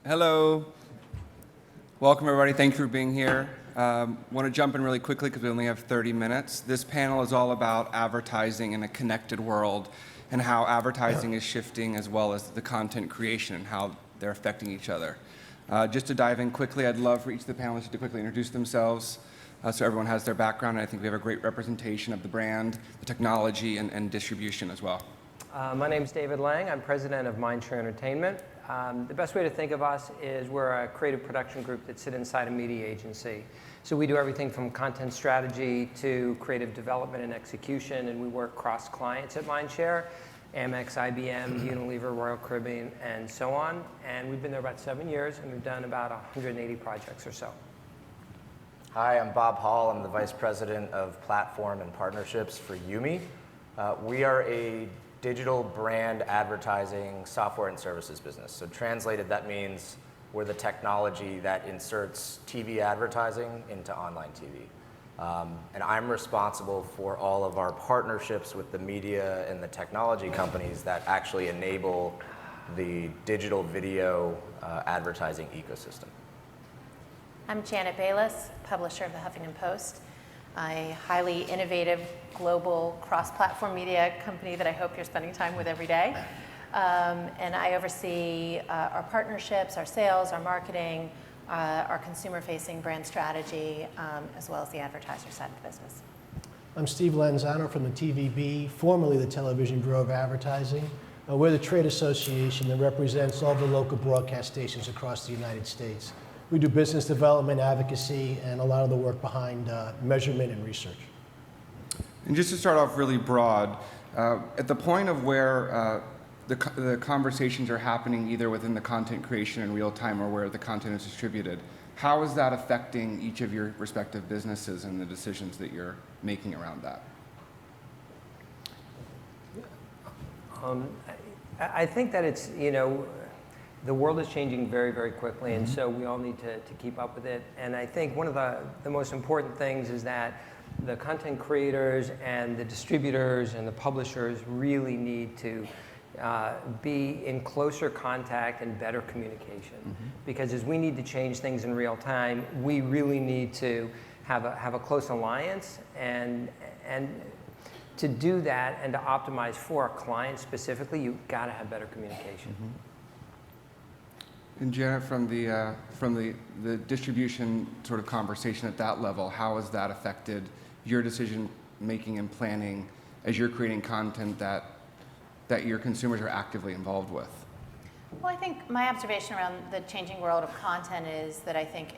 Hello. Welcome, everybody. Thank you for being here. Want to jump in really quickly because we only have 30 minutes. This panel is all about advertising in a connected world and how advertising is shifting, as well as the content creation and how they're affecting each other. Just to dive in quickly, I'd love for each of the panelists to quickly introduce themselves so everyone has their background. And I think we have a great representation of the brand, the technology, and distribution as well. My name is David Lang. I'm president of Mindshare Entertainment. The best way to think of us is we're a creative production group that sit inside a media agency. So we do everything from content strategy to creative development and execution, and we work cross clients at Mindshare, Amex, IBM, Unilever, Royal Caribbean, and so on. And we've been there about 7 years, and we've done about 180 projects or so. Hi, I'm Bob Hall. I'm the Vice President of Platform and Partnerships for Yumi. We are a digital brand advertising software and services business. So translated, that means we're the technology that inserts TV advertising into online TV. And I'm responsible for all of our partnerships with the media and the technology companies that actually enable the digital video advertising ecosystem. I'm Janet Bayless, publisher of the Huffington Post, a highly innovative global cross-platform media company that I hope you're spending time with every day. And I oversee our partnerships, our sales, our marketing, our consumer-facing brand strategy, as well as the advertiser side of the business. I'm Steve Lenzano from the TVB, formerly the Television Bureau of Advertising. We're the trade association that represents all the local broadcast stations across the United States. We do business development, advocacy, and a lot of the work behind measurement and research. And just to start off really broad, at the point of where the conversations are happening either within the content creation in real time or where the content is distributed, how is that affecting each of your respective businesses and the decisions that you're making around that? I think that it's, the world is changing very, very quickly, and so we all need to keep up with it. And I think one of the most important things is that the content creators and the distributors and the publishers really need to be in closer contact and better communication. Because as we need to change things in real time, we really need to have a close alliance, and to do that and to optimize for our clients specifically, you've got to have better communication. And Janet, from the distribution sort of conversation at that level, how has that affected your decision making and planning as you're creating content that your consumers are actively involved with? Well, I think my observation around the changing world of content is that I think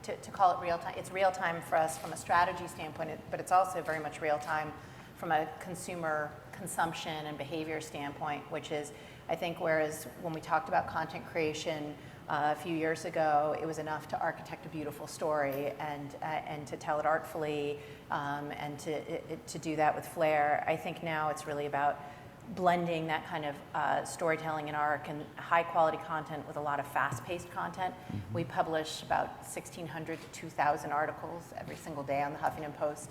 to call it real time, it's real time for us from a strategy standpoint, but it's also very much real time from a consumer consumption and behavior standpoint, which is, I think, whereas when we talked about content creation a few years ago, it was enough to architect a beautiful story and to tell it artfully and to do that with flair. I think now it's really about blending that kind of storytelling and arc and high quality content with a lot of fast-paced content. We publish about 1,600 to 2,000 articles every single day on the Huffington Post.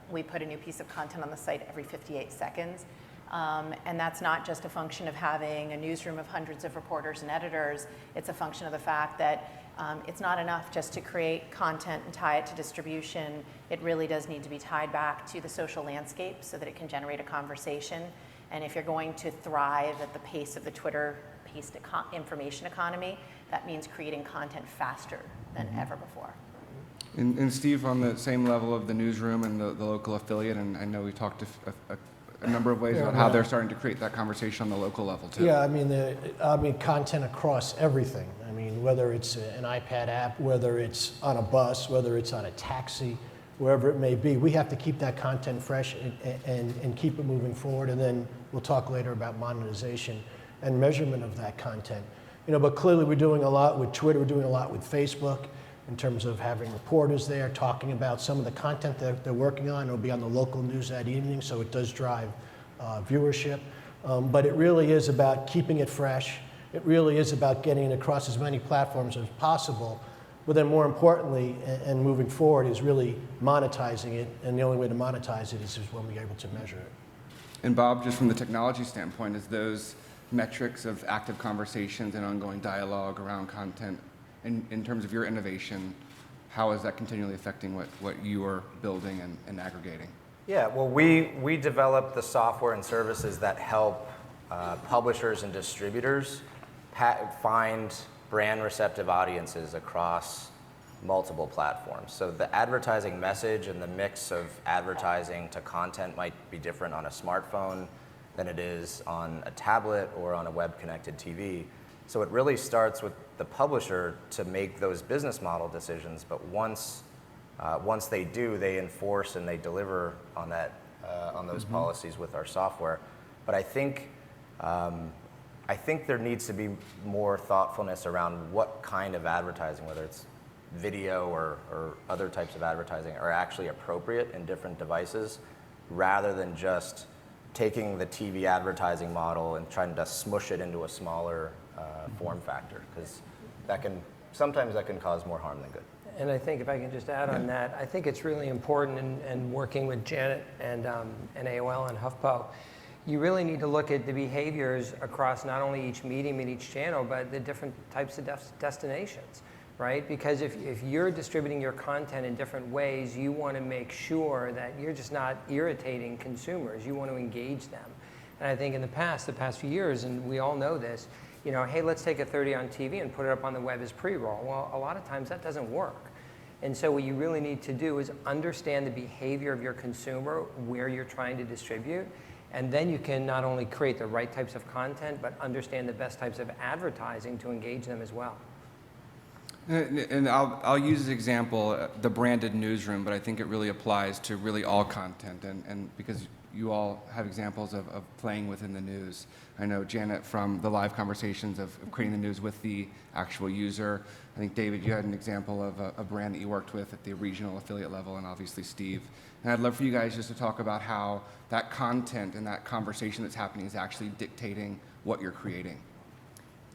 We put a new piece of content on the site every 58 seconds. And that's not just a function of having a newsroom of hundreds of reporters and editors. It's a function of the fact that it's not enough just to create content and tie it to distribution. It really does need to be tied back to the social landscape so that it can generate a conversation. And if you're going to thrive at the pace of the Twitter-paced information economy, that means creating content faster than ever before. And Steve, on the same level of the newsroom and the local affiliate, and I know we talked a number of ways about how they're starting to create that conversation on the local level too. Yeah, I mean content across everything. I mean, whether it's an iPad app, whether it's on a bus, whether it's on a taxi, wherever it may be, we have to keep that content fresh and keep it moving forward. And then we'll talk later about monetization and measurement of that content. But clearly we're doing a lot with Twitter, we're doing a lot with Facebook in terms of having reporters there talking about some of the content that they're working on. It'll be on the local news that evening, so it does drive viewership. But it really is about keeping it fresh. It really is about getting it across as many platforms as possible. But then more importantly, and moving forward, is really monetizing it. And the only way to monetize it is when we're able to measure it. And Bob, just from the technology standpoint, as those metrics of active conversations and ongoing dialogue around content in terms of your innovation? How is that continually affecting what you are building and aggregating? Yeah, well, we develop the software and services that help publishers and distributors find brand receptive audiences across multiple platforms. So the advertising message and the mix of advertising to content might be different on a smartphone than it is on a tablet or on a web-connected TV. So it really starts with the publisher to make those business model decisions, but once they do, they enforce and they deliver on that on those policies with our software. But I think there needs to be more thoughtfulness around what kind of advertising, whether it's video or other types of advertising, are actually appropriate in different devices, rather than just taking the TV advertising model and trying to smush it into a smaller form factor, because sometimes that can cause more harm than good. And I think if I can just add on that, I think it's really important in working with Janet and AOL and HuffPo, you really need to look at the behaviors across not only each medium and each channel, but the different types of destinations, right? Because if you're distributing your content in different ways, you want to make sure that you're just not irritating consumers. You want to engage them. And I think in the past few years, and we all know this, hey, let's take a 30 on TV and put it up on the web as pre-roll. Well, a lot of times that doesn't work. And so what you really need to do is understand the behavior of your consumer, where you're trying to distribute, and then you can not only create the right types of content, but understand the best types of advertising to engage them as well. And I'll use as example the branded newsroom, but I think it really applies to really all content, and because you all have examples of playing within the news. I know Janet from the live conversations of creating the news with the actual user. I think David, you had an example of a brand that you worked with at the regional affiliate level, and obviously Steve. And I'd love for you guys just to talk about how that content and that conversation that's happening is actually dictating what you're creating.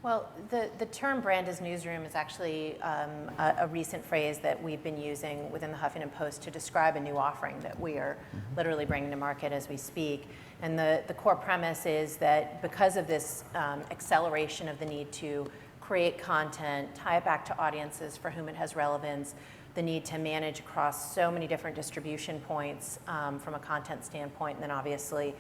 Well, the term brand as newsroom is actually a recent phrase that we've been using within the Huffington Post to describe a new offering that we are literally bringing to market as we speak. And the core premise is that because of this acceleration of the need to create content, tie it back to audiences for whom it has relevance, the need to manage across so many different distribution points from a content standpoint, and then obviously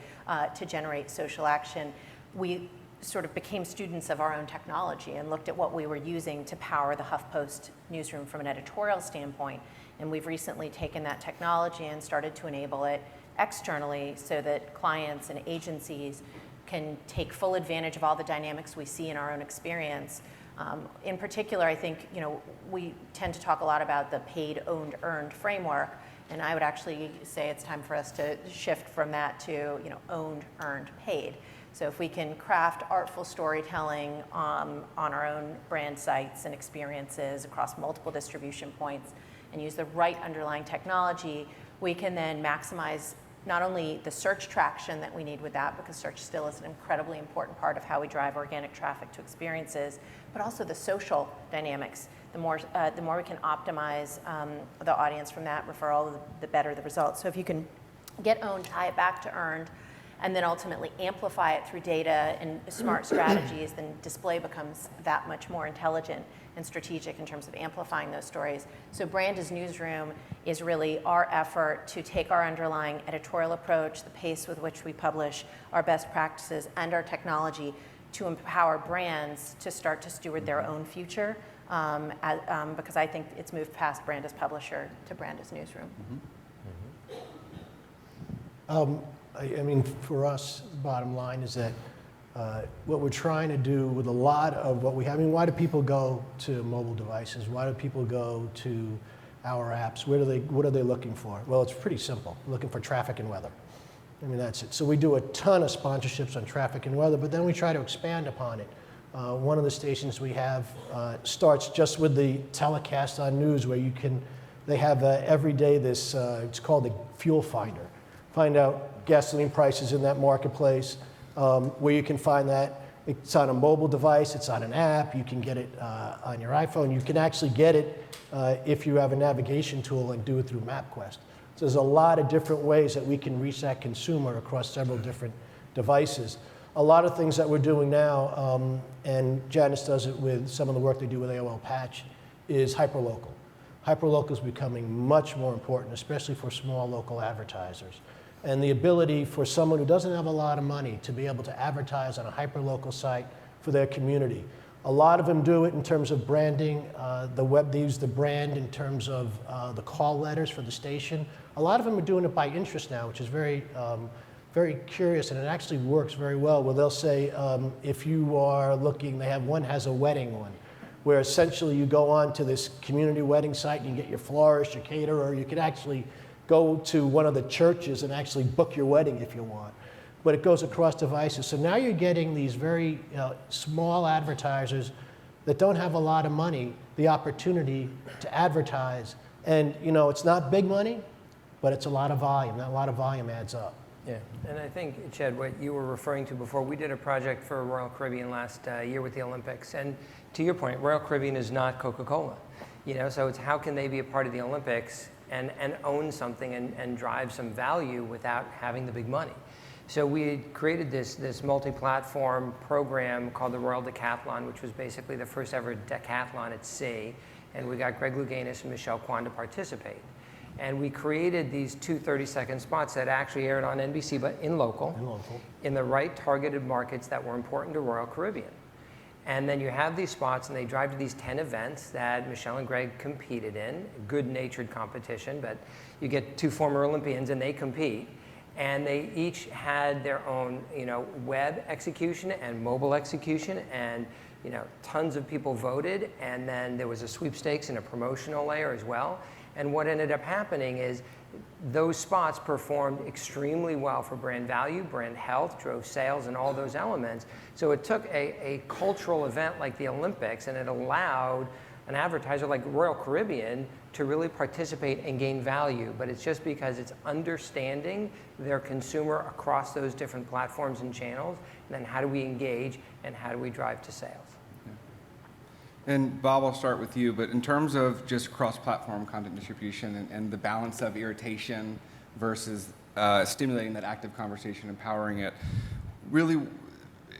to generate social action, we sort of became students of our own technology and looked at what we were using to power the HuffPost newsroom from an editorial standpoint. And we've recently taken that technology and started to enable it externally so that clients and agencies can take full advantage of all the dynamics we see in our own experience. In particular, I think we tend to talk a lot about the paid, owned, earned framework, and I would actually say it's time for us to shift from that to owned, earned, paid. So if we can craft artful storytelling on our own brand sites and experiences across multiple distribution points and use the right underlying technology, we can then maximize not only the search traction that we need with that, because search still is an incredibly important part of how we drive organic traffic to experiences, but also the social dynamics. The more we can optimize the audience from that referral, the better the results. So if you can get owned, tie it back to earned, and then ultimately amplify it through data and smart strategies, then display becomes that much more intelligent and strategic in terms of amplifying those stories. So Brand as Newsroom is really our effort to take our underlying editorial approach, the pace with which we publish, our best practices, and our technology to empower brands to start to steward their own future, because I think it's moved past brand as publisher to brand as newsroom. I mean, for us, bottom line is that what we're trying to do with a lot of what we have, I mean, why do people go to mobile devices? Why do people go to our apps? What are they looking for? Well, it's pretty simple. Looking for traffic and weather. I mean, that's it. So we do a ton of sponsorships on traffic and weather, but then we try to expand upon it. One of the stations we have starts just with the telecast on news, where they have every day this, it's called the Fuel Finder. Find out gasoline prices in that marketplace, where you can find that. It's on a mobile device, it's on an app, you can get it on your iPhone. You can actually get it if you have a navigation tool and do it through MapQuest. So there's a lot of different ways that we can reach that consumer across several different devices. a lot of things that we're doing now, and Janice does it with some of the work they do with AOL Patch, is hyperlocal. Hyperlocal is becoming much more important, especially for small local advertisers. And the ability for someone who doesn't have a lot of money to be able to advertise on a hyperlocal site for their community. A lot of them do it in terms of branding. They use the brand in terms of the call letters for the station. A lot of them are doing it by interest now, which is very, very curious, and it actually works very well, where they'll say, if you are looking, one has a wedding one, where essentially you go on to this community wedding site and you get your florist, your caterer, or you could actually go to one of the churches and actually book your wedding if you want. But it goes across devices. So now you're getting these very small advertisers that don't have a lot of money, the opportunity to advertise. And it's not big money, but it's a lot of volume. That lot of volume adds up. Yeah, and I think, Chad, what you were referring to before, we did a project for Royal Caribbean last year with the Olympics. And to your point, Royal Caribbean is not Coca-Cola. So it's how can they be a part of the Olympics and own something and drive some value without having the big money. So we created this multi-platform program called the Royal Decathlon, which was basically the first ever decathlon at sea. And we got Greg Louganis and Michelle Kwan to participate. And we created these two 30-second spots that actually aired on NBC, but in local, in the right targeted markets that were important to Royal Caribbean. And then you have these spots, and they drive to these 10 events that Michelle and Greg competed in, good-natured competition, but you get two former Olympians, and they compete. And they each had their own, web execution and mobile execution, and tons of people voted. And then there was a sweepstakes and a promotional layer as well. And what ended up happening is those spots performed extremely well for brand value, brand health, drove sales, and all those elements. So it took a cultural event like the Olympics, and it allowed an advertiser like Royal Caribbean to really participate and gain value. But it's just because it's understanding their consumer across those different platforms and channels, and then how do we engage and how do we drive to sales. And Bob, I'll start with you, but in terms of just cross-platform content distribution and the balance of irritation versus stimulating that active conversation, empowering it, really,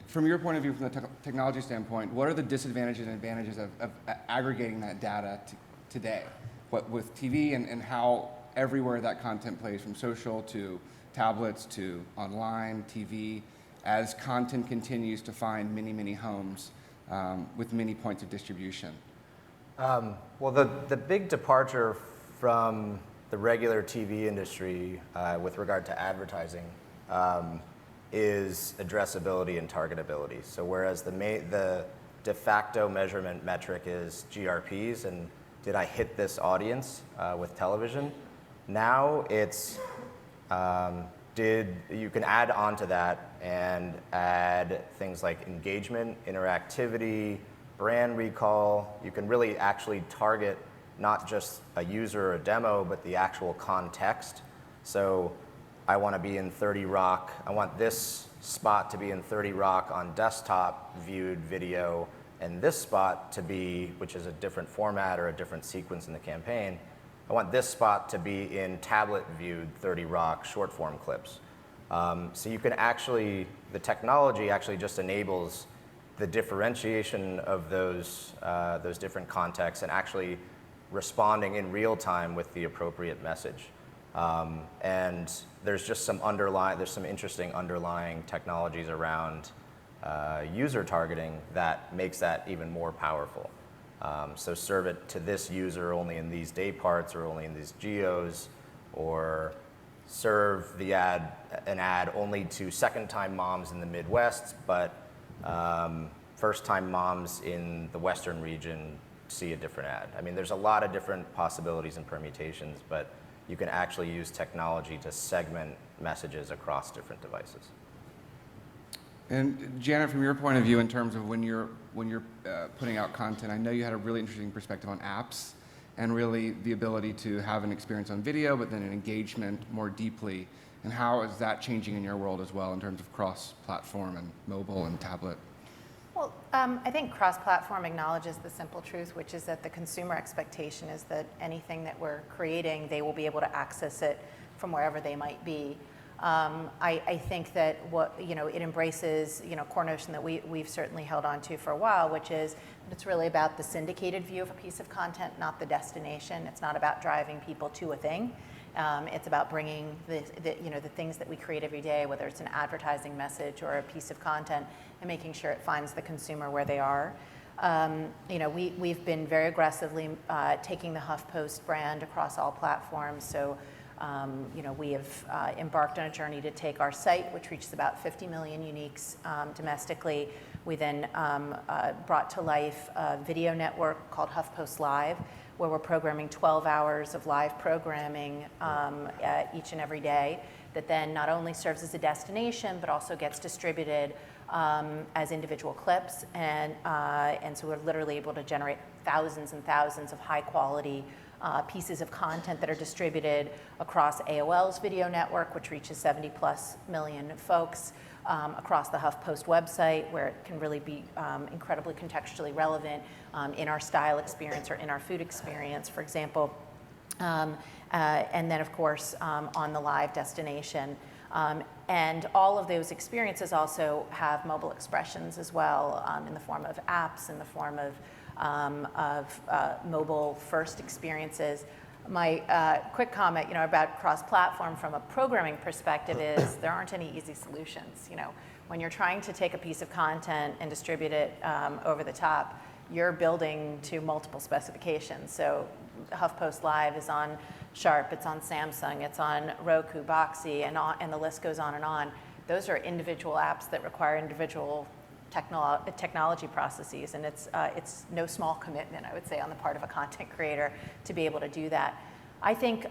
from your point of view, from the technology standpoint, what are the disadvantages and advantages of aggregating that data today? What with TV and how everywhere that content plays, from social to tablets to online, TV, as content continues to find many, many homes, with many points of distribution? Well, the big departure from the regular TV industry with regard to advertising is addressability and targetability. So whereas the de facto measurement metric is GRPs and did I hit this audience with television, now it's you can add on to that and add things like engagement, interactivity, brand recall. You can really actually target not just a user or a demo, but the actual context. So I want to be in 30 Rock. I want this spot to be in 30 Rock on desktop viewed video, and this spot to be, which is a different format or a different sequence in the campaign, I want this spot to be in tablet viewed 30 Rock short form clips. So you can actually, the technology actually just enables the differentiation of those different contexts and actually responding in real time with the appropriate message. And there's just some interesting underlying technologies around user targeting that makes that even more powerful. So serve it to this user only in these day parts or only in these geos, or serve an ad only to second-time moms in the Midwest, but first-time moms in the Western region see a different ad. I mean, there's a lot of different possibilities and permutations, but you can actually use technology to segment messages across different devices. And Janet, from your point of view, in terms of when you're putting out content, I know you had a really interesting perspective on apps and really the ability to have an experience on video, but then an engagement more deeply. And how is that changing in your world as well in terms of cross-platform and mobile and tablet? Well, I think cross-platform acknowledges the simple truth, which is that the consumer expectation is that anything that we're creating, they will be able to access it from wherever they might be. I think that it embraces, a core notion that we've certainly held on to for a while, which is that it's really about the syndicated view of a piece of content, not the destination. It's not about driving people to a thing. It's about bringing the things that we create every day, whether it's an advertising message or a piece of content, and making sure it finds the consumer where they are. We've been very aggressively taking the HuffPost brand across all platforms. So, we have embarked on a journey to take our site, which reaches about 50 million uniques domestically. We then brought to life a video network called HuffPost Live, where we're programming 12 hours of live programming each and every day that then not only serves as a destination, but also gets distributed as individual clips. And so we're literally able to generate thousands and thousands of high quality pieces of content that are distributed across AOL's video network, which reaches 70 plus million folks, across the HuffPost website, where it can really be incredibly contextually relevant in our style experience or in our food experience, for example. And then, of course, on the live destination. And all of those experiences also have mobile expressions as well, in the form of apps, in the form of mobile-first experiences. My quick comment, about cross-platform from a programming perspective is there aren't any easy solutions. When you're trying to take a piece of content and distribute it over the top, you're building to multiple specifications. So HuffPost Live is on Sharp, it's on Samsung, it's on Roku, Boxy, and the list goes on and on. Those are individual apps that require individual technology processes, and it's no small commitment, I would say, on the part of a content creator to be able to do that. I think,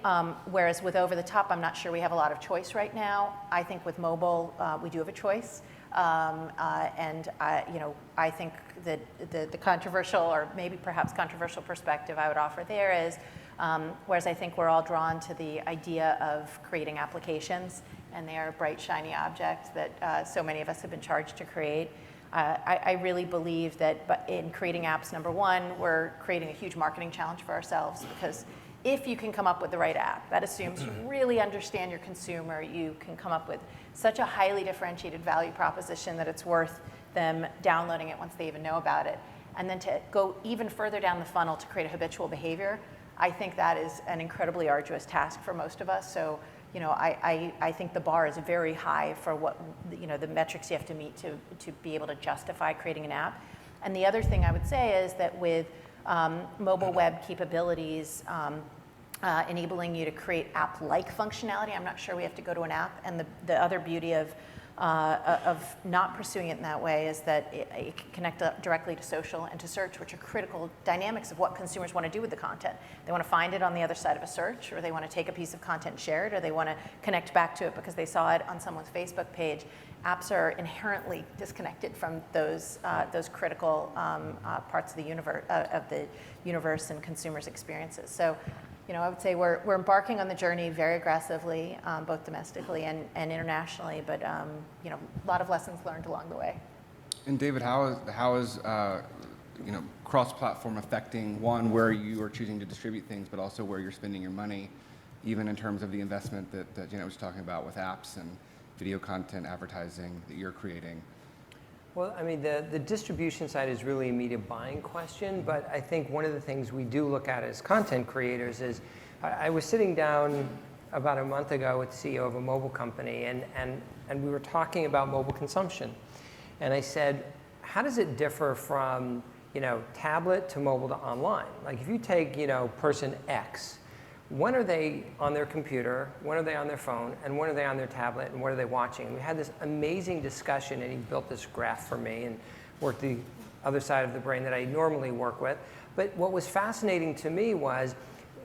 whereas with over the top, I'm not sure we have a lot of choice right now. I think with mobile, we do have a choice, and I think that the controversial, or maybe perhaps controversial perspective I would offer there is, whereas I think we're all drawn to the idea of creating applications, and they are bright, shiny objects that so many of us have been charged to create. I really believe that in creating apps, number one, we're creating a huge marketing challenge for ourselves, because if you can come up with the right app, that assumes you really understand your consumer, you can come up with such a highly differentiated value proposition that it's worth them downloading it once they even know about it. And then to go even further down the funnel to create a habitual behavior, I think that is an incredibly arduous task for most of us. So, I think the bar is very high for what, the metrics you have to meet to be able to justify creating an app. And the other thing I would say is that with mobile web capabilities, enabling you to create app-like functionality, I'm not sure we have to go to an app. And the other beauty of not pursuing it in that way is that it can connect directly to social and to search, which are critical dynamics of what consumers want to do with the content. They want to find it on the other side of a search, or they want to take a piece of content and share it, or they want to connect back to it because they saw it on someone's Facebook page. Apps are inherently disconnected from those critical parts of the universe and consumers' experiences. So, I would say we're embarking on the journey very aggressively, both domestically and internationally, but a lot of lessons learned along the way. And David, how is cross-platform affecting, one, where you are choosing to distribute things, but also where you're spending your money, even in terms of the investment that Janet was talking about with apps and video content advertising that you're creating? Well, I mean, the distribution side is really a media buying question, but I think one of the things we do look at as content creators is, I was sitting down about a month ago with the CEO of a mobile company, and we were talking about mobile consumption. And I said, how does it differ from, tablet to mobile to online? Like if you take, person X, when are they on their computer, when are they on their phone, and when are they on their tablet, and what are they watching? And we had this amazing discussion, and he built this graph for me and worked the other side of the brain that I normally work with. But what was fascinating to me was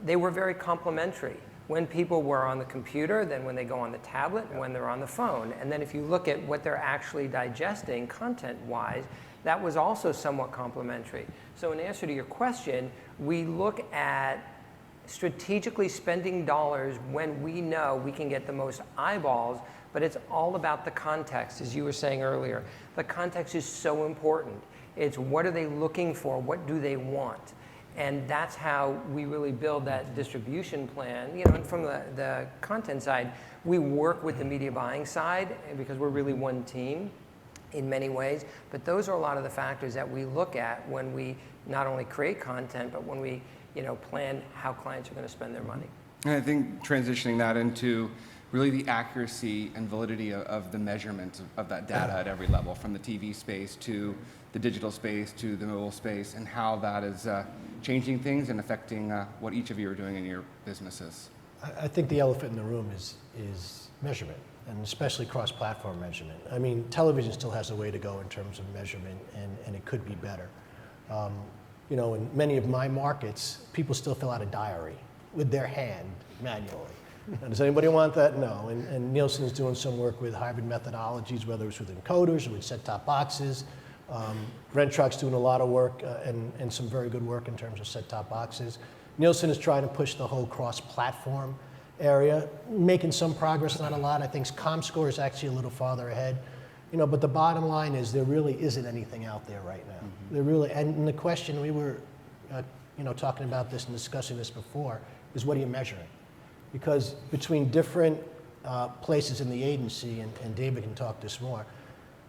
they were very complementary. When people were on the computer, then when they go on the tablet, and when they're on the phone. And then if you look at what they're actually digesting content-wise, that was also somewhat complementary. So in answer to your question, we look at strategically spending dollars when we know we can get the most eyeballs, but it's all about the context, as you were saying earlier. The context is so important. It's what are they looking for? What do they want? And that's how we really build that distribution plan. You know, and from the content side, we work with the media buying side because we're really one team in many ways. But those are a lot of the factors that we look at when we not only create content, but when we, you know, plan how clients are going to spend their money. And I think transitioning that into really the accuracy and validity of the measurement of that data at every level, from the TV space to the digital space to the mobile space, and how that is changing things and affecting what each of you are doing in your businesses. I think the elephant in the room is measurement, and especially cross-platform measurement. I mean, television still has a way to go in terms of measurement, and it could be better. You know, in many of my markets, people still fill out a diary with their hand manually. Now, does anybody want that? No. And Nielsen is doing some work with hybrid methodologies, whether it's with encoders or with set-top boxes. Rentruck's doing a lot of work and some very good work in terms of set-top boxes. Nielsen is trying to push the whole cross-platform area, making some progress, not a lot. I think ComScore is actually a little farther ahead. You know, but the bottom line is there really isn't anything out there right now. Mm-hmm. There really, and the question we were, you know, talking about this and discussing this before is, what are you measuring? Because between different places in the agency, and David can talk this more,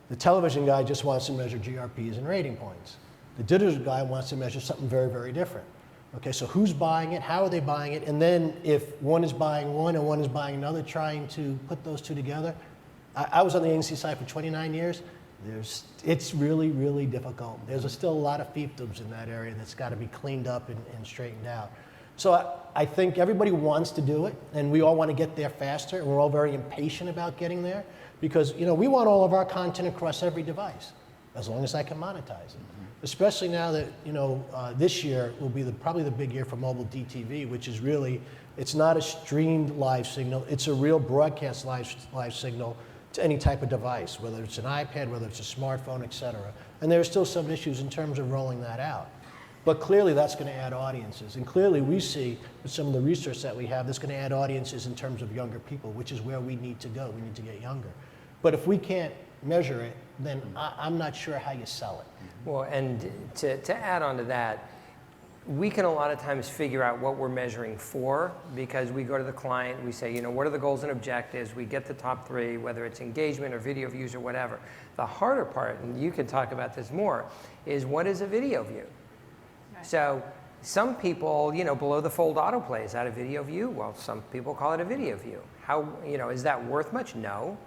the television guy just wants to measure GRPs and rating points. The digital guy wants to measure something very, very different. Okay, so who's buying it? How are they buying it? And then if one is buying one and one is buying another, trying to put those two together. I was on the agency side for 29 years. It's really, really difficult. There's still a lot of fiefdoms in that area that's got to be cleaned up and straightened out. So I think everybody wants to do it, and we all want to get there faster, and we're all very impatient about getting there, because, you know, we want all of our content across every device, as long as I can monetize it. Mm-hmm. Especially now that, you know, this year will be probably the big year for mobile DTV, which is really, it's not a streamed live signal, it's a real broadcast live signal to any type of device, whether it's an iPad, whether it's a smartphone, et cetera. And there are still some issues in terms of rolling that out. But clearly that's going to add audiences. And clearly we see with some of the research that we have, that's going to add audiences in terms of younger people, which is where we need to go. We need to get younger. But if we can't measure it, then I'm not sure how you sell it. Well, and to add on to that, we can a lot of times figure out what we're measuring for, because we go to the client, we say, you know, what are the goals and objectives? We get the top three, whether it's engagement or video views or whatever. The harder part, and you can talk about this more, is what is a video view? Right. So some people, you know, below the fold autoplay, is that a video view? Well, some people call it a video view. How, you know, is that worth much? No.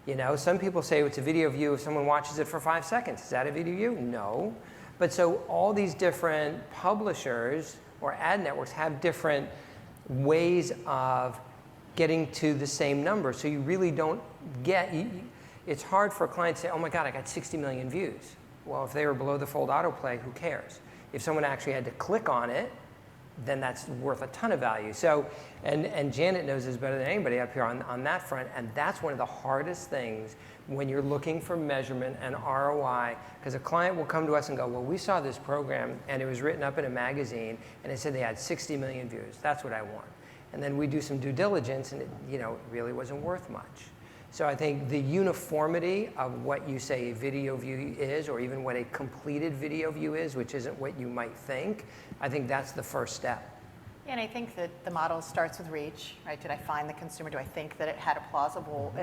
You know, some people say it's a video view if someone watches it for 5 seconds. Is that a video view? No. But so all these different publishers or ad networks have different ways of getting to the same number. So you really don't get, it's hard for a client to say, oh my God, I got 60 million views. Well, if they were below the fold autoplay, who cares? If someone actually had to click on it, then that's worth a ton of value. So, and Janet knows this better than anybody up here on that front, and that's one of the hardest things when you're looking for measurement and ROI, because a client will come to us and go, well, we saw this program and it was written up in a magazine and it said they had 60 million views. That's what I want. And then we do some due diligence and it, you know, it really wasn't worth much. So I think the uniformity of what you say a video view is, or even what a completed video view is, which isn't what you might think, I think that's the first step. Yeah, and I think that the model starts with reach, right? Did I find the consumer? Do I think that it had a plausible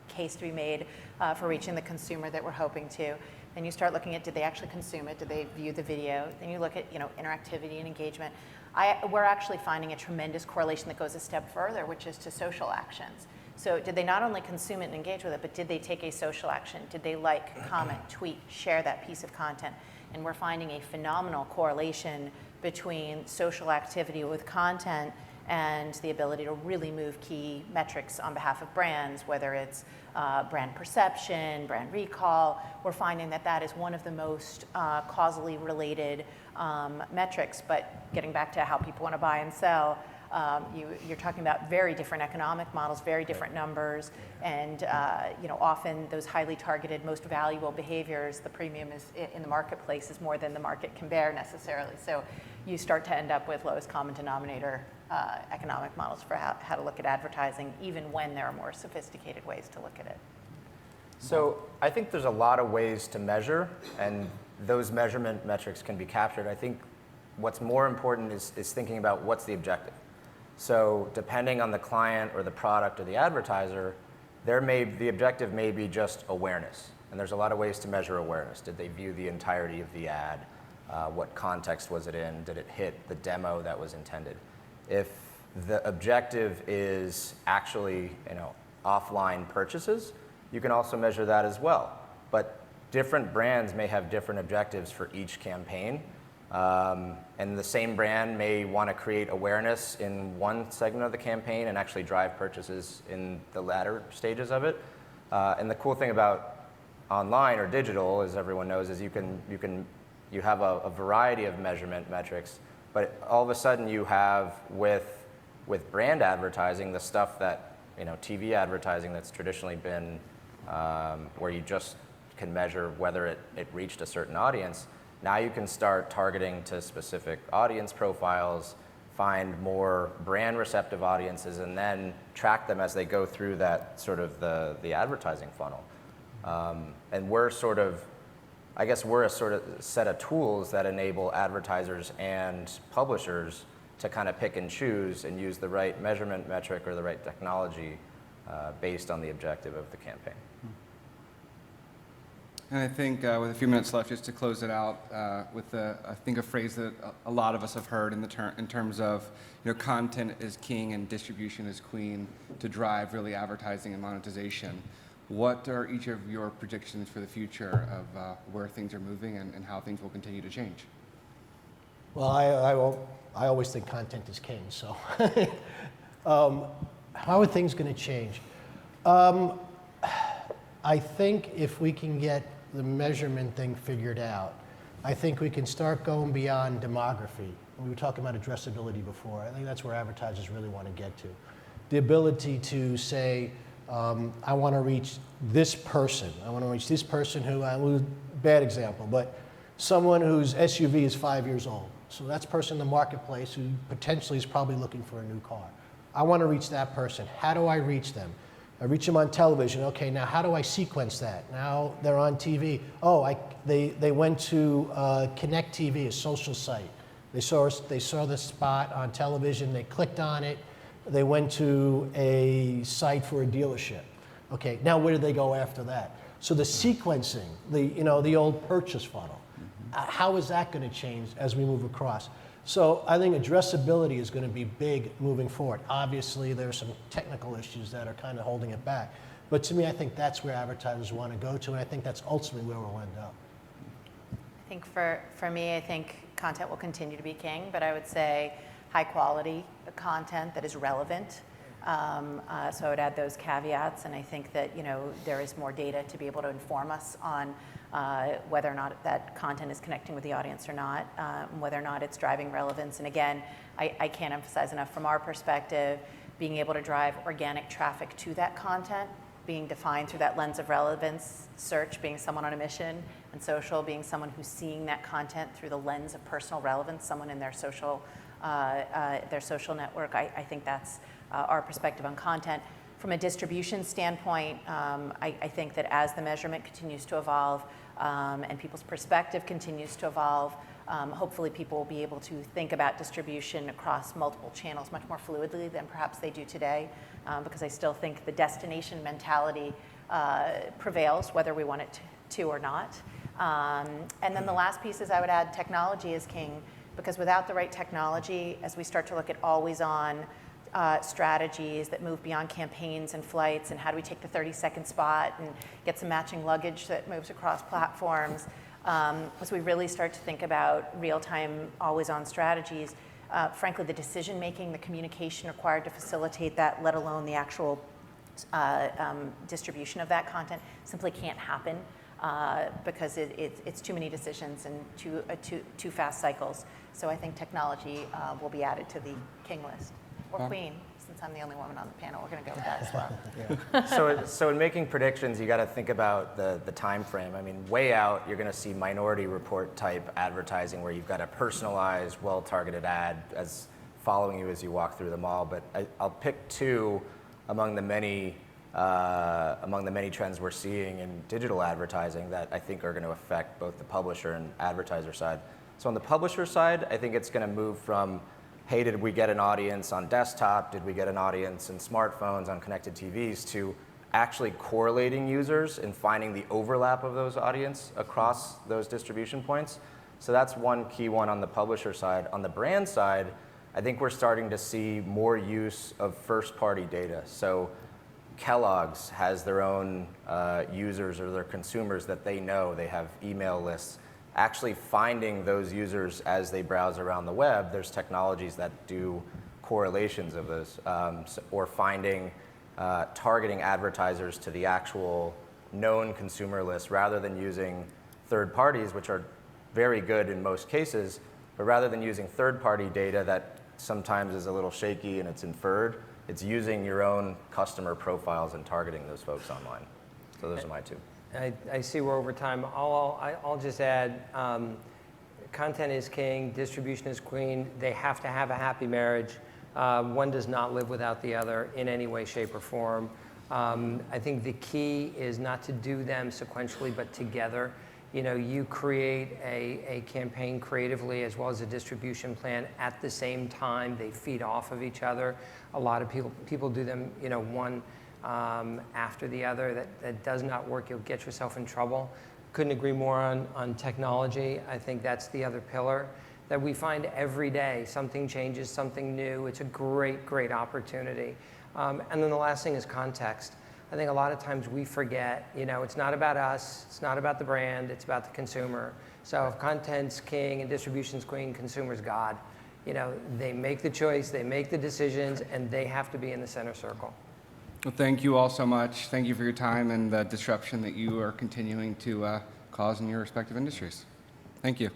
case to be made for reaching the consumer that we're hoping to? Then you start looking at, did they actually consume it? Did they view the video? Then you look at, you know, interactivity and engagement. We're actually finding a tremendous correlation that goes a step further, which is to social actions. So did they not only consume it and engage with it, but did they take a social action? Did they like, comment, tweet, share that piece of content? And we're finding a phenomenal correlation between social activity with content and the ability to really move key metrics on behalf of brands, whether it's brand perception, brand recall. We're finding that that is one of the most causally related metrics. But getting back to how people want to buy and sell, you're talking about very different economic models, very different numbers, and you know, often those highly targeted, most valuable behaviors, the premium is in the marketplace is more than the market can bear necessarily. So you start to end up with lowest common denominator economic models for how to look at advertising, even when there are more sophisticated ways to look at it. So I think there's a lot of ways to measure, and those measurement metrics can be captured. I think what's more important is thinking about what's the objective. So depending on the client or the product or the advertiser, the objective may be just awareness. And there's a lot of ways to measure awareness. Did they view the entirety of the ad? What context was it in? Did it hit the demo that was intended? If the objective is actually, offline purchases, you can also measure that as well. But different brands may have different objectives for each campaign. And the same brand may want to create awareness in one segment of the campaign and actually drive purchases in the latter stages of it. And the cool thing about online or digital, as everyone knows, is you have a variety of measurement metrics, but all of a sudden you have with brand advertising the stuff that TV advertising that's traditionally been where you just can measure whether it reached a certain audience. Now you can start targeting to specific audience profiles, find more brand receptive audiences, and then track them as they go through that sort of the advertising funnel. And we're a sort of set of tools that enable advertisers and publishers to kind of pick and choose and use the right measurement metric or the right technology based on the objective of the campaign. And I think with a few minutes left, just to close it out with I think a phrase that a lot of us have heard in terms of content is king and distribution is queen to drive really advertising and monetization. What are each of your predictions for the future of where things are moving and how things will continue to change? Well, I always think content is king, so how are things going to change? I think if we can get the measurement thing figured out, I think we can start going beyond demography. We were talking about addressability before. I think that's where advertisers really want to get to. The ability to say, I want to reach this person. I want to reach this person who, bad example, but someone whose SUV is 5 years old. So that's a person in the marketplace who potentially is probably looking for a new car. I want to reach that person. How do I reach them? I reach them on television. Okay, now how do I sequence that? Now they're on TV. Oh, they went to Connect TV, a social site. They saw the spot on television. They clicked on it. They went to a site for a dealership. Okay, now where do they go after that? So the sequencing, the old purchase funnel, how is that going to change as we move across? So I think addressability is going to be big moving forward. Obviously, there are some technical issues that are kind of holding it back. But to me, I think that's where advertisers want to go to, and I think that's ultimately where we'll end up. I think for me, I think content will continue to be king, but I would say high quality content that is relevant. So I would add those caveats, and I think that there is more data to be able to inform us on whether or not that content is connecting with the audience or not, whether or not it's driving relevance. And again, I can't emphasize enough from our perspective, being able to drive organic traffic to that content, being defined through that lens of relevance, search being someone on a mission, and social being someone who's seeing that content through the lens of personal relevance, someone in their social network. I think that's our perspective on content. From a distribution standpoint, I think that as the measurement continues to evolve and people's perspective continues to evolve, hopefully people will be able to think about distribution across multiple channels much more fluidly than perhaps they do today, because I still think the destination mentality prevails, whether we want it to or not. And then the last piece is I would add technology is king, because without the right technology, as we start to look at always-on strategies that move beyond campaigns and flights, and how do we take the 30-second spot and get some matching luggage that moves across platforms, as we really start to think about real-time, always-on strategies, frankly, the decision-making, the communication required to facilitate that, let alone the actual distribution of that content, simply can't happen because it's too many decisions and too fast cycles. So I think technology will be added to the king list. Or queen, since I'm the only woman on the panel, we're going to go with that as well. So in making predictions, you got to think about the time frame. I mean, way out, you're going to see Minority Report type advertising where you've got a personalized, well-targeted ad as following you as you walk through the mall. But I'll pick two among the many trends we're seeing in digital advertising that I think are going to affect both the publisher and advertiser side. So on the publisher side, I think it's going to move from, hey, did we get an audience on desktop? Did we get an audience in smartphones, on connected TVs, to actually correlating users and finding the overlap of those audience across those distribution points. So that's one key one on the publisher side. On the brand side, I think we're starting to see more use of first-party data. So Kellogg's has their own users or their consumers that they know. They have email lists. Actually finding those users as they browse around the web, there's technologies that do correlations of those, or finding, targeting advertisers to the actual known consumer list rather than using third parties, which are very good in most cases, but rather than using third-party data that sometimes is a little shaky and it's inferred, it's using your own customer profiles and targeting those folks online. So those are my two. I see we're over time. I'll just add, content is king, distribution is queen. They have to have a happy marriage. One does not live without the other in any way, shape, or form. I think the key is not to do them sequentially, but together. You know, you create a campaign creatively as well as a distribution plan at the same time. They feed off of each other. A lot of people do them, you know, one after the other. That does not work. You'll get yourself in trouble. Couldn't agree more on technology. I think that's the other pillar that we find every day. Something changes, something new. It's a great, great opportunity. And then the last thing is context. I think a lot of times we forget, you know, it's not about us, it's not about the brand, it's about the consumer. So if content's king and distribution's queen, consumer's God. You know, they make the choice, they make the decisions, and they have to be in the center circle. Well, thank you all so much. Thank you for your time and the disruption that you are continuing to cause in your respective industries. Thank you.